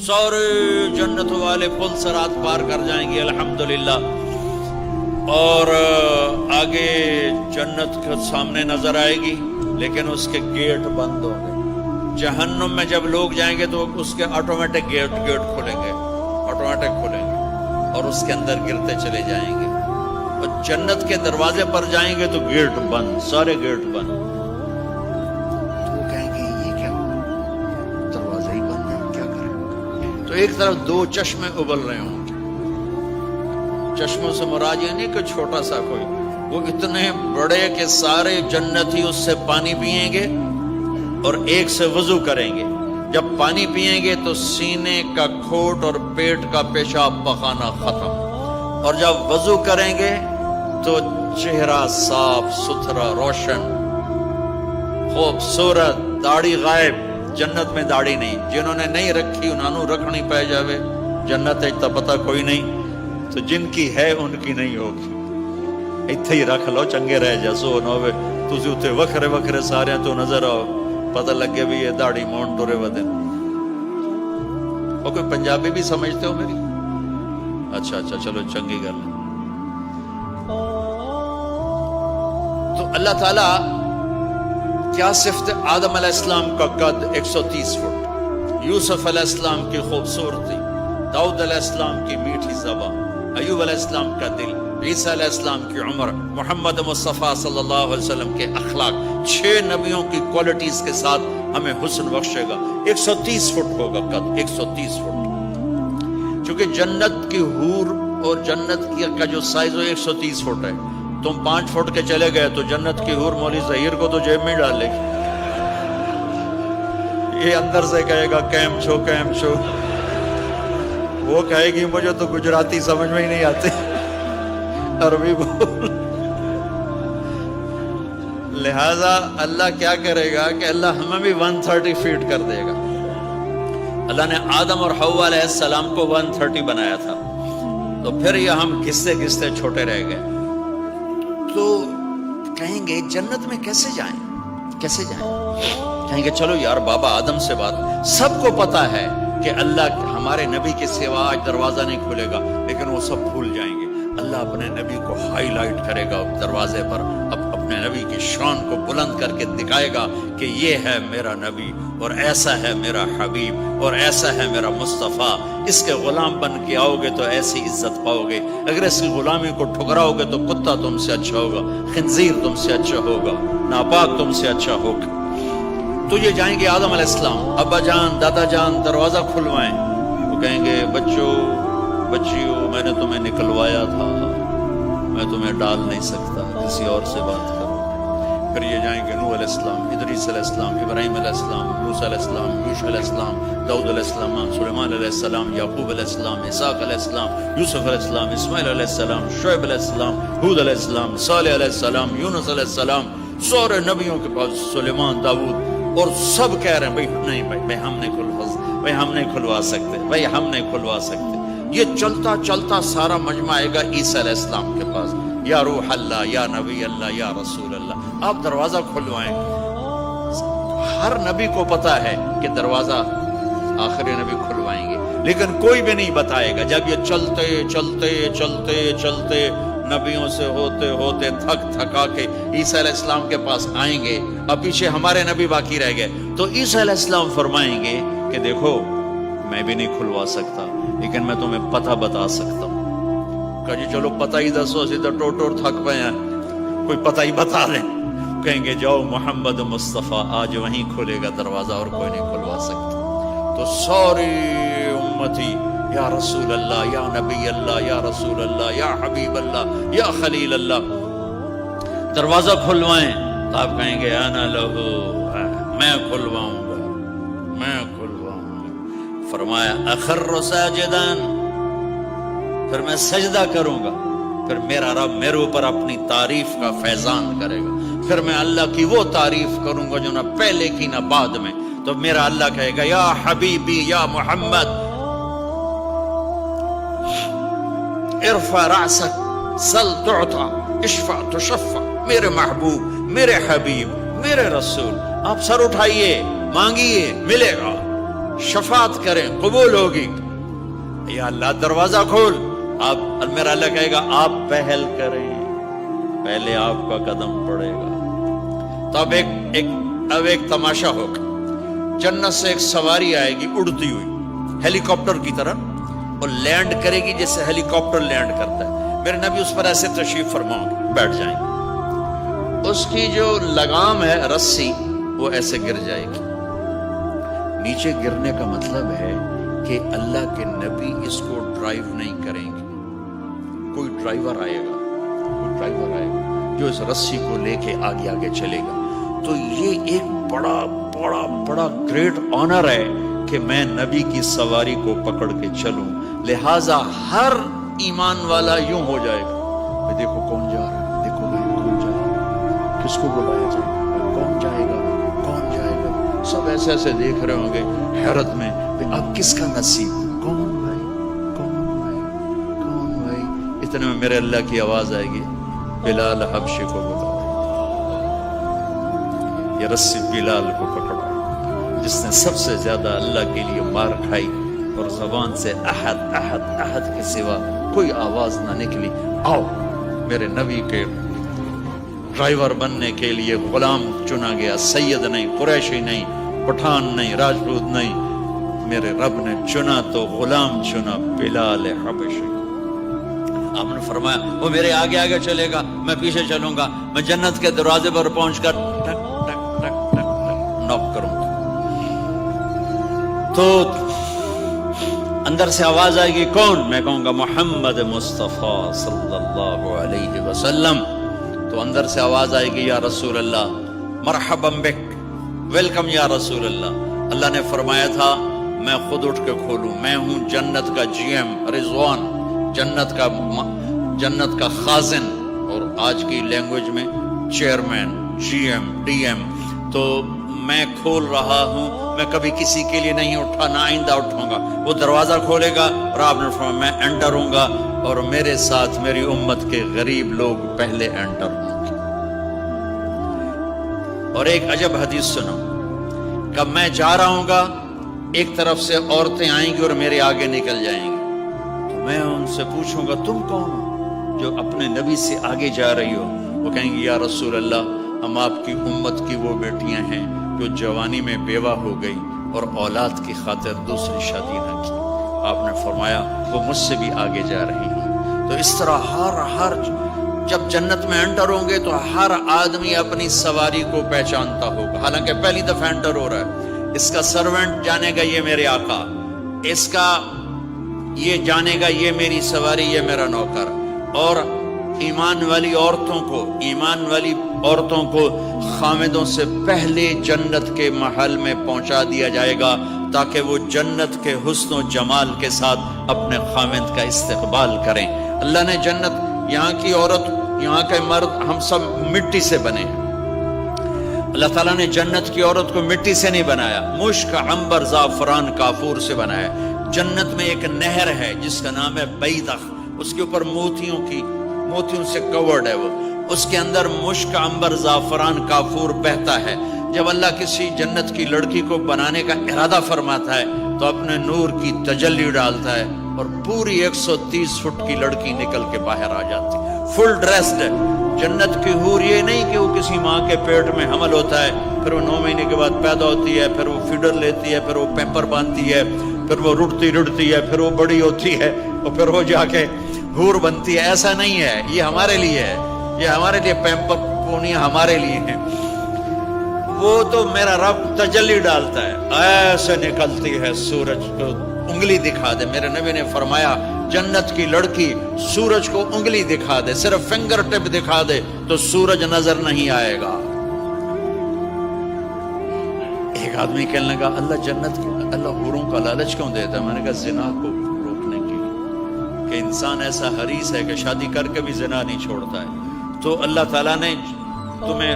سارے جنت والے پل سرات پار کر جائیں گے الحمدللہ، اور آگے جنت کے سامنے نظر آئے گی لیکن اس کے گیٹ بند ہوں گے۔ جہنم میں جب لوگ جائیں گے تو اس کے آٹومیٹک گیٹ کھلیں گے، آٹومیٹک کھلیں گے اور اس کے اندر گرتے چلے جائیں گے، اور جنت کے دروازے پر جائیں گے تو گیٹ بند، سارے گیٹ بند۔ تو وہ کہیں گے یہ کیا ہوا، دروازے ہی بند ہیں، کیا کریں؟ تو ایک طرف دو چشمے ابل رہے ہوں گے۔ چشموں سے مراد یہ نہیں کہ چھوٹا سا کوئی، وہ اتنے بڑے کہ سارے جنتی اس سے پانی پئیں گے اور ایک سے وضو کریں گے۔ جب پانی پئیں گے تو سینے کا کھوٹ اور پیٹ کا پیشاب پخانا ختم، اور جب وضو کریں گے تو چہرہ صاف ستھرا روشن خوبصورت، داڑھی غائب۔ جنت میں داڑھی نہیں، جنہوں نے نہیں رکھی انہوں رکھنی پہ جاوے، جنت ہے پتہ کوئی نہیں، تو جن کی ہے ان کی نہیں ہوگی۔ اتھے ہی رکھ لو چنگے رہ جا، سو نہ ہوئے تسی اتھے وکھرے وکھرے سارے تو نظر آؤ، پتہ لگے بھی یہ داڑھی مون ٹورے ودن۔ اور کوئی پنجابی بھی سمجھتے ہو میری؟ اچھا چلو چنگی گل۔ تو اللہ تعالیٰ کیا صفت آدم علیہ السلام کا قد 130 فٹ، یوسف علیہ السلام کی خوبصورتی، داؤد علیہ السلام کی میٹھی زبان، ایوب علیہ السلام کا دل، عیسیٰ علیہ السلام کی عمر، محمد مصطفیٰ صلی اللہ علیہ وسلم کے اخلاق، 6 نبیوں کی کوالٹیز کے ساتھ ہمیں حسن بخشے گا۔ 130 فٹ ہوگا قد، 130 فٹ، چونکہ جنت کی حور اور جنت کا جو سائز ہو 130 فٹ ہے۔ تم 5 فٹ کے چلے گئے تو جنت کی حور مولوی ظہیر کو تو جیب میں ڈال لے گی، یہ اندر سے کہے گا کیم چھو کیم چھو، وہ کہے گی مجھے تو گجراتی سمجھ میں ہی نہیں آتے، عربی بول۔ لہذا اللہ کیا کرے گا کہ اللہ ہمیں بھی 130 فیٹ کر دے گا۔ اللہ نے آدم اور حوا علیہ السلام کو 130 بنایا تھا، تو پھر یہ ہم گھستے گھستے چھوٹے رہ گئے۔ تو کہیں گے جنت میں کیسے جائیں، کیسے جائیں؟ کہیں گے چلو یار بابا آدم سے بات، سب کو پتا ہے کہ اللہ ہمارے نبی کے سوا آج دروازہ نہیں کھلے گا، لیکن وہ سب بھول جائیں گے۔ اللہ اپنے نبی کو ہائی لائٹ کرے گا دروازے پر، اپنے نبی کی شان کو بلند کر کے دکھائے گا کہ یہ ہے میرا نبی، اور ایسا ہے میرا حبیب، اور ایسا ہے میرا مصطفیٰ۔ اس کے غلام بن کے آؤ گے تو ایسی عزت پاؤ گے، اگر اس کی غلامی کو ٹھکراؤ گے تو کتا تم سے اچھا ہوگا، خنزیر تم سے اچھا ہوگا، ناپاک تم سے اچھا ہوگا۔ تو یہ جائیں گے آدم علیہ السلام، ابا جان دادا جان دروازہ کھلوائیں، وہ کہیں گے بچوں بچیوں میں نے تمہیں نکلوایا تھا، میں تمہیں ڈال نہیں سکتا، کسی اور سے بات کرو۔ پھر یہ جائیں گے نوح علیہ السلام، ادریس علیہ السلام، ابراہیم علیہ السلام، موسیٰ علیہ السلام، یوشع علیہ السلام، داؤد علیہ السلام، سلیمان علیہ السلام، یعقوب علیہ السلام، اسحاق علیہ السلام، یوسف علیہ السلام، اسماعیل علیہ السلام، شعیب علیہ السلام، ہود علیہ السلام، صالح علیہ السلام، یونس علیہ السلام، سارے نبیوں کے پاس، سلیمان، داؤد، اور سب کہہ رہے ہیں بھائی نہیں بھائی ہم نہیں کھلوا سکتے، بھائی ہم نہیں کھلوا سکتے۔ یہ چلتا چلتا سارا مجمع آئے گا عیسیٰ علیہ السلام کے پاس، یا روح اللہ، یا نبی اللہ، یا رسول اللہ، آپ دروازہ کھلوائیں۔ ہر نبی کو پتا ہے کہ دروازہ آخری نبی کھلوائیں گے، لیکن کوئی بھی نہیں بتائے گا۔ جب یہ چلتے چلتے چلتے چلتے نبیوں سے ہوتے ہوتے تھک تھکا کے عیسیٰ علیہ السلام کے پاس آئیں گے، اب پیچھے ہمارے نبی باقی رہ گئے، تو عیسیٰ علیہ السلام فرمائیں گے کہ دیکھو میں بھی نہیں کھلوا سکتا، لیکن میں تمہیں پتہ بتا سکتا ہوں۔ کہا جی چلو پتہ ہی دسو، اسی تو ٹوٹ تھک پئے ہیں، کوئی پتہ ہی بتا دیں۔ کہیں گے جاؤ محمد مصطفیٰ آج وہیں کھلے گا دروازہ، اور کوئی نہیں کھلوا سکتا۔ تو ساری امتی یا رسول اللہ، یا نبی اللہ، یا رسول اللہ، یا حبیب اللہ، یا خلیل اللہ، دروازہ کھلوائیں۔ تو آپ کہیں گے انا لہو، میں کھلواؤں گا، میں کھلواؤں گا۔ فرمایا اخر ساجدان، پھر میں سجدہ کروں گا، پھر میرا رب میرے اوپر اپنی تعریف کا فیضان کرے گا، پھر میں اللہ کی وہ تعریف کروں گا جو نہ پہلے کی نہ بعد میں۔ تو میرا اللہ کہے گا یا حبیبی یا محمد ارفع رأسک سل تعطا اشفع تشفع، میرے محبوب، میرے حبیب، میرے رسول، آپ سر اٹھائیے، مانگیے، ملے گا، شفاعت کریں قبول ہوگی. یا اللہ دروازہ کھول. آپ میرا اللہ کہے گا آپ پہل کریں, پہلے آپ کا قدم پڑے گا. تو اب ایک تماشا ہوگا. جنت سے ایک سواری آئے گی اڑتی ہوئی ہیلی کاپٹر کی طرح, اور لینڈ کرے گی جیسے ہیلی کاپٹر لینڈ کرتا ہے. میرے نبی اس پر ایسے تشریف فرماؤں گے, بیٹھ جائیں گے. اس کی جو لگام ہے رسی وہ ایسے گر جائے گی. نیچے گرنے کا مطلب ہے کہ اللہ کے نبی اس کو ڈرائیو نہیں کریں گے. کوئی ڈرائیور آئے گا جو اس رسی کو لے کے آگے آگے چلے گا. تو یہ ایک بڑا بڑا بڑا گریٹ آنر ہے کہ میں نبی کی سواری کو پکڑ کے چلوں. لہذا ہر ایمان والا یوں ہو جائے گا, دیکھو کون جا رہا ہے, دیکھو بھائی کون جا رہا ہے, کس کو بلایا جائے گا, کون جائے گا, کون جائے گا. سب ایسے ایسے دیکھ رہے ہوں گے حیرت میں, اب کس کا نصیب, کون بھائی, کون بھائی, کون بھائی. اتنے میں میرے اللہ کی آواز آئے گی, بلال حبشی کو بلاؤ. یہ رسی بلال کو پکڑا جس نے سب سے زیادہ اللہ کے لیے مار کھائی, اور زبان سے احد احد احد کے سوا کوئی آواز نہ نکلی. آؤ میرے نبی کے ڈرائیور بننے کے لیے غلام چنا گیا. سید نہیں, قریشی نہیں, پٹھان نہیں, راجپوت نہیں, میرے رب نے چنا تو غلام چنا, بلال حبشی. آپ نے فرمایا وہ میرے آگے آگے چلے گا, میں پیچھے چلوں گا. میں جنت کے دروازے پر پہنچ کر ٹک ٹک ٹک ٹک ٹک نوک کروں گا. تو اندر سے آواز آئے گی, کون؟ میں کہوں گا محمد مصطفیٰ صلی اللہ علیہ وسلم. تو اندر سے آواز آئے گی, یا رسول اللہ مرحبا بک, ویلکم یا رسول اللہ. اللہ نے فرمایا تھا میں خود اٹھ کے کھولوں, میں ہوں جنت کا جی ایم رضوان, جنت کا خازن, اور آج کی لینگویج میں chairman, G M, D M. تو میں کھول رہا ہوں, میں کبھی کسی کے لیے نہیں اٹھا, نہ آئندہ اٹھوں گا. وہ دروازہ کھولے گا اور آپ نے فرمایا میں انٹر ہوں گا, اور میرے ساتھ میری امت کے غریب لوگ پہلے انٹر ہوں گے. اور ایک عجب حدیث سنو, کہ میں جا رہا ہوں گا, ایک طرف سے عورتیں آئیں گی اور میرے آگے نکل جائیں گی. تو میں ان سے پوچھوں گا تم کون ہو جو اپنے نبی سے آگے جا رہی ہو؟ وہ کہیں گی یا رسول اللہ ہم آپ کی امت کی وہ بیٹیاں ہیں جو جوانی میں بیوہ ہو گئی اور اولاد کی خاطر دوسری شادی نہ کی. آپ نے فرمایا وہ مجھ سے بھی آگے جا رہی ہیں. تو اس طرح ہر جب جنت میں انٹر ہوں گے تو ہر آدمی اپنی سواری کو پہچانتا ہوگا. حالانکہ پہلی دفعہ انٹر ہو رہا ہے, اس کا سرونٹ جانے گا یہ میرے آقا, اس کا یہ جانے گا یہ میری سواری, یہ میرا نوکر. اور ایمان والی عورتوں کو خامدوں سے پہلے جنت کے محل میں پہنچا دیا جائے گا, تاکہ وہ جنت کے حسن و جمال کے ساتھ اپنے خامد کا استقبال کریں. اللہ نے جنت, یہاں کی عورت, یہاں کے مرد, ہم سب مٹی سے بنے ہیں. اللہ تعالیٰ نے جنت کی عورت کو مٹی سے نہیں بنایا, مشک, عنبر, زعفران, کافور سے بنایا. جنت میں ایک نہر ہے جس کا نام ہے بیضخ, اس کے اوپر موتیوں سے کورڈ ہے. وہ اس کے اندر مشک, عنبر, زعفران, کافور بہتا ہے. جب اللہ کسی جنت کی لڑکی کو بنانے کا ارادہ فرماتا ہے تو اپنے نور کی تجلی ڈالتا ہے, اور پوری 130 فٹ کی لڑکی نکل کے باہر آ جاتی, فل ڈریسڈ ہے. جنت کی حور یہ نہیں کہ وہ کسی ماں کے پیٹ میں حمل ہوتا ہے, پھر وہ 9 مہینے کے بعد پیدا ہوتی ہے, پھر وہ فیڈر لیتی ہے, پھر وہ پیمپر باندھتی ہے, پھر وہ رڑتی ہے, پھر وہ بڑی ہوتی ہے, اور پھر وہ جا کے حور بنتی ہے. ایسا نہیں ہے, یہ ہمارے لیے ہے, یہ ہمارے لیے پیمپر پونیاں ہمارے لیے ہیں. وہ تو میرا رب تجلی ڈالتا ہے, ایسے نکلتی ہے سورج کو انگلی دکھا دے. میرے نبی نے فرمایا جنت کی لڑکی سورج کو انگلی دکھا دے, صرف فنگر ٹپ دکھا دے تو سورج نظر نہیں آئے گا. ایک آدمی کہنے لگا اللہ حوروں کا لالچ کیوں دیتا ہے؟ میں نے کہا زنا کو روکنے کے لیے, کہ انسان ایسا حریص ہے کہ شادی کر کے بھی زنا نہیں چھوڑتا ہے. تو اللہ تعالیٰ نے تمہیں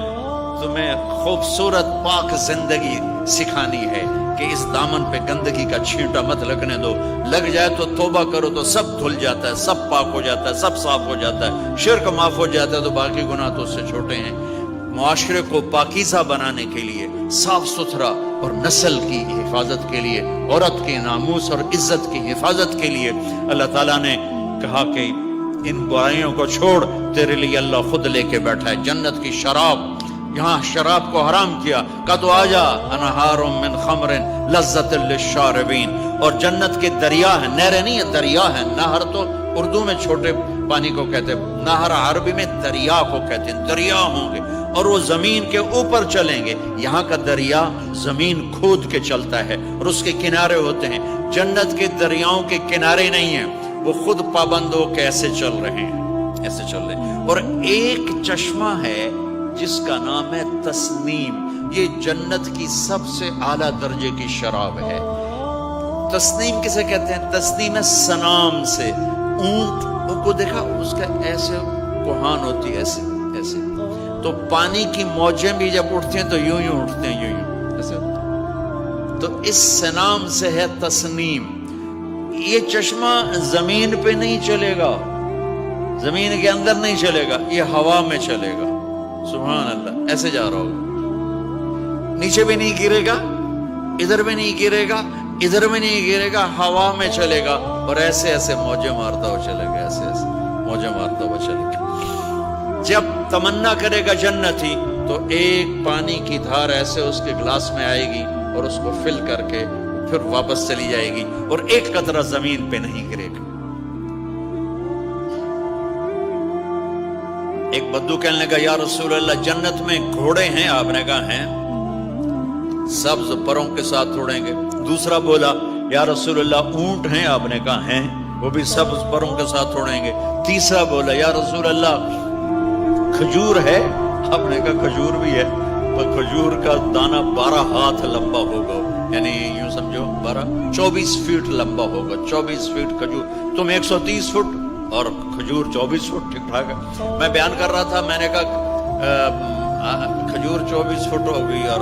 خوبصورت پاک زندگی سکھانی ہے کہ اس دامن پہ گندگی کا چھینٹا مت لگنے دو. لگ جائے تو توبہ کرو تو سب دھل جاتا ہے, سب پاک ہو جاتا ہے, سب صاف ہو جاتا ہے, شرک معاف ہو جاتا ہے, تو باقی گناہ تو اس سے چھوٹے ہیں. معاشرے کو پاکیزہ بنانے کے لیے، صاف ستھرا، اور نسل کی حفاظت کے لیے، عورت کے ناموس اور عزت کی حفاظت کے لیے اللہ تعالیٰ نے کہا کہ ان برائیوں کو چھوڑ، تیرے لیے اللہ خود لے کے بیٹھا ہے جنت کی شراب۔ یہاں شراب کو حرام کیا، کہا تو آجا انہار من خمر لذت للشاربین، اور جنت کے دریا ہیں، نہریں نہیں ہیں، دریا ہیں۔ نہر تو اردو میں چھوٹے پانی کو کہتے ہیں، نہر عربی میں دریا کو کہتے ہیں، دریا ہوں گے اور وہ زمین کے اوپر چلیں گے۔ یہاں کا دریا زمین کھود کے چلتا ہے اور اس کے کنارے ہوتے ہیں۔ جنت کے دریاؤں کے کنارے نہیں ہیں، وہ خود پابند ہو کے ایسے چل رہے ہیں، ایسے چل رہے ہیں۔ اور ایک چشمہ ہے جس کا نام ہے تسنیم، یہ جنت کی سب سے اعلیٰ درجے کی شراب ہے۔ تسنیم کسے کہتے ہیں؟ تسنیم ہے سنام سے، اونٹ کو دیکھا اس کا ایسے کوہان ہوتی ہے، ایسے ایسے، تو پانی کی موجیں بھی جب اٹھتی ہیں تو یوں یوں اٹھتے ہیں، یوں یوں ایسے، تو اس سنام سے ہے تسنیم۔ یہ چشمہ زمین پہ نہیں چلے گا، زمین کے اندر نہیں چلے گا، یہ ہوا میں چلے گا۔ سبحان اللہ، ایسے جا رہا ہوگا، نیچے بھی نہیں گرے گا، ادھر بھی نہیں گرے گا، ادھر بھی نہیں گرے گا، ہوا میں چلے گا اور ایسے ایسے موجیں مارتا ہوا چلے گا، ایسے ایسے موجیں مارتا ہوا چلے گا۔ جب تمنا کرے گا جنتی تو ایک پانی کی دھار ایسے اس کے گلاس میں آئے گی اور اس کو فل کر کے پھر واپس چلی جائے گی اور ایک قطرہ زمین پہ نہیں گرے گا۔ ایک بدو کہنے لگا یا رسول اللہ جنت میں گھوڑے ہیں؟ آپ نے کہا ہیں، سبز پروں کے ساتھ اڑیں گے۔ دوسرا بولا یا رسول اللہ اونٹ ہیں؟ آپ نے کہا ہیں، وہ بھی سبز پروں کے ساتھ اڑیں گے۔ تیسرا بولا یا رسول اللہ کھجور ہے؟ آپ نے کہا کھجور بھی ہے، پر کھجور کا دانہ 12 ہاتھ لمبا ہوگا، یعنی یوں سمجھو 24 فٹ لمبا ہوگا، 24 فٹ کھجور، تم 130 فٹ اور کھجور 24 فٹ، ٹھیک ٹھاک ہے۔ میں بیان کر رہا تھا، میں نے کہا کھجور 24 فٹ ہوگی اور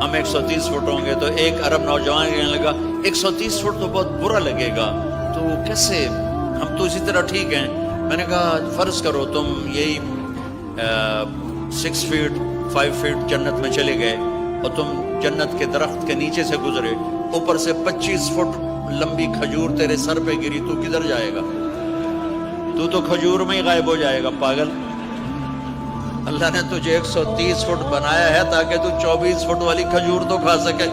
ہم 130 فٹ ہوں گے، تو ایک عرب نوجوان کہنے لگا 130 فٹ تو بہت برا لگے گا، تو کیسے، ہم تو اسی طرح ٹھیک ہیں۔ میں نے کہا فرض کرو تم یہی 6 فٹ 5 فٹ جنت میں چلے گئے اور تم جنت کے درخت کے نیچے سے گزرے، اوپر سے 25 فٹ لمبی کھجور تیرے سر پہ گری، تو کدھر جائے گا؟ تو کھجور میں ہی غائب ہو جائے گا، پاگل۔ اللہ نے تجھے 130 فٹ بنایا ہے تاکہ تو 24 فٹ والی کھجور تو کھا سکے۔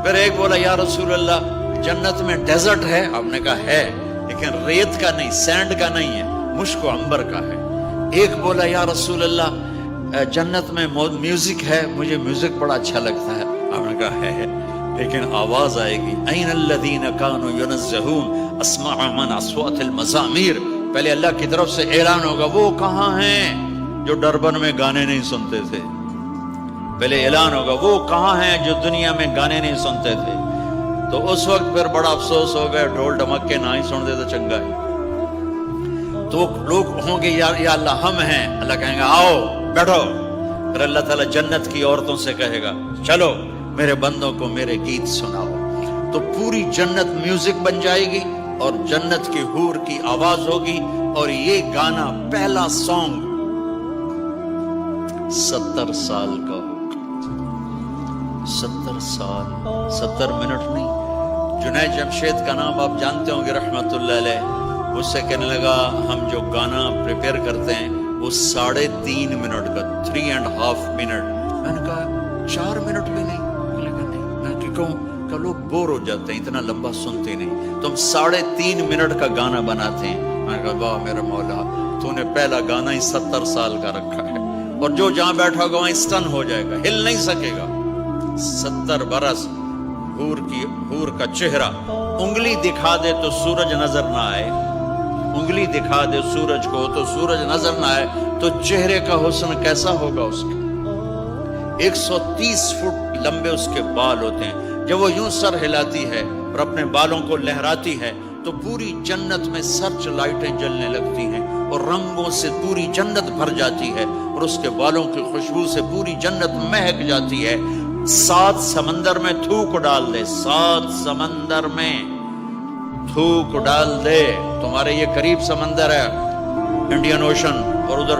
پھر ایک بولا یا رسول اللہ جنت میں ڈیزرٹ ہے؟ آپ نے کہا ہے، لیکن ریت کا نہیں، سینڈ کا نہیں ہے، مشک و عنبر کا ہے۔ ایک بولا یا رسول اللہ جنت میں میوزک ہے؟ مجھے میوزک بڑا اچھا لگتا ہے۔ آپ نے کہا ہے، لیکن آواز آئے گی این الذین کانوا ینزہون اسمع من اصوات المزامیر، پہلے اللہ کی طرف سے اعلان ہوگا وہ کہاں ہیں جو ڈربن میں گانے نہیں سنتے تھے، پہلے اعلان ہوگا وہ کہاں ہیں جو دنیا میں گانے نہیں سنتے تھے، تو اس وقت پھر بڑا افسوس ہوگا، ڈھول ڈھمک کے نہ ہی سن دے تو چنگا ہے۔ تو لوگ ہوں گے یا اللہ ہم ہیں، اللہ کہیں گا آؤ بیٹھو، پھر اللہ تعالیٰ جنت کی عورتوں سے کہے گا چلو میرے بندوں کو میرے گیت سناؤ، تو پوری جنت میوزک بن جائے گی اور جنت کی حور کی آواز ہوگی، اور یہ گانا پہلا سانگ 70 سال کا ہوگا، 70 سال، 70 منٹ نہیں۔ جنید جمشید کا نام آپ جانتے ہوں گے رحمت اللہ علیہ، اس سے کہنے لگا ہم جو گانا پریپیئر کرتے ہیں وہ 3.5 منٹ کا، 3.5 منٹ۔ میں نے کہا 4 منٹ بھی نہیں، میں کہوں کہ لوگ بور ہو جاتے ہیں، اتنا لمبا سنتے نہیں، تو ہم 3.5 منٹ کا گانا بناتے ہیں۔ میں نے کہا واہ میرا مولا، تو نے پہلا گانا ہی 70 سال کا رکھا ہے، اور جو جہاں بیٹھا ہوگا وہاں اسٹن ہو جائے گا، ہل نہیں سکے گا۔ 70 برس حور کا چہرہ، انگلی دکھا دے تو سورج نظر نہ آئے، انگلی دکھا دے سورج کو تو سورج نظر نہ آئے، تو چہرے کا حسن کیسا ہوگا اس کا۔ 130 فٹ لمبے اس کے بال ہوتے ہیں، جب وہ یوں سر ہلاتی ہے اور اپنے بالوں کو لہراتی ہے تو پوری جنت میں سرچ لائٹیں جلنے لگتی ہیں اور رنگوں سے پوری جنت بھر جاتی ہے، اور اس کے بالوں کی خوشبو سے پوری جنت مہک جاتی ہے۔ 7 سمندر میں تھوک ڈال دے، 7 سمندر میں تھوک ڈال دے، تمہارے یہ قریب سمندر ہے انڈین اوشن، اور ادھر